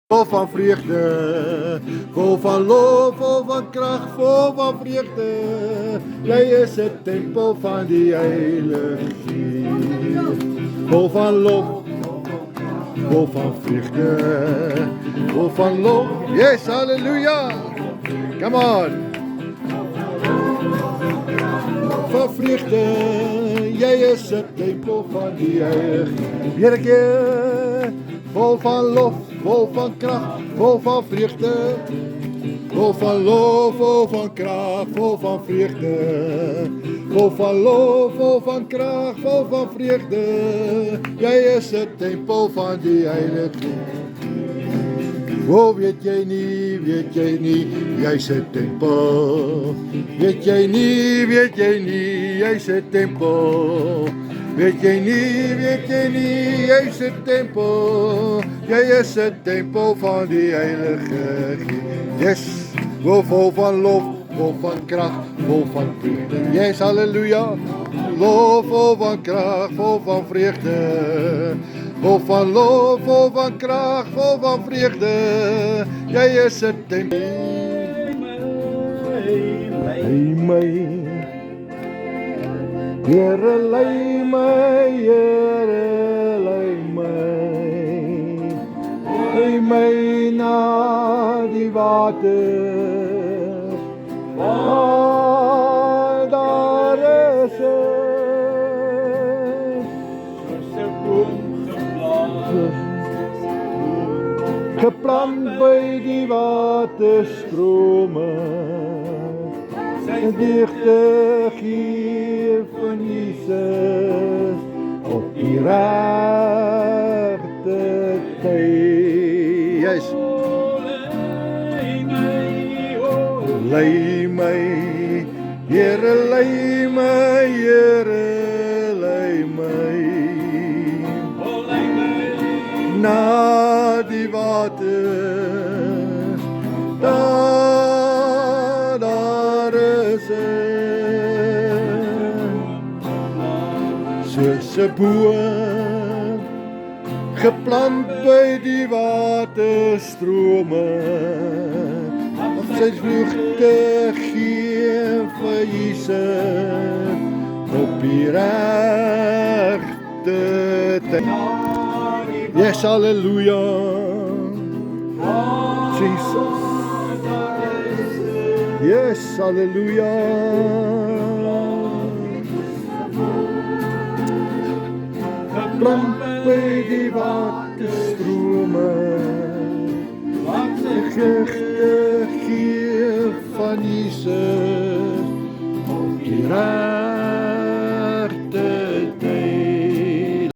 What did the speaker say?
Vol van vreugde, vol van lof, vol van kracht, vol van vreugde. Jij is het tempel van die Heilige Geest. Vol van lof, vol van vreugde, vol van lof. Yes, halleluja. Come on. Van vreugde, jij is het tempel van die Heilige Geest. Weer een keer, vol van lof. Vol van kracht, vol van vreugde, vol van lof, vol van kracht, vol van vreugde, vol van lof, vol van kracht, vol van vreugde. Jij is het tempel van die Heilige. Oh, weet jij niet, jij is het tempel. Weet jij niet, jij is het tempel. Weet jij niet, jij is het tempel. Jij is het tempel van die Heilige Geest. Yes, vol van lof, vol van kracht, vol van vreugde. Yes, halleluja. Lof, vol van kracht, vol van vreugde. Vol van lof, vol van kracht, vol van vreugde. Jij is het tempel. Lei my. Here lei my, Here lei my. Lei my na die water. Waar daar is geplant by die waterstrome, dichte gee van Jesus op die regte tyd. Yes. Lei my, Here lei my, Here lei my. Na die water, daar is soos 'n boom geplant by die waterstrome, om sy vruchte gee vir Jesus op die regte tyd. Yes, hallelujah. Jesus. Yes, hallelujah. Geplant by die waterstrome, wat sy vruchte gee van Jesus op die regte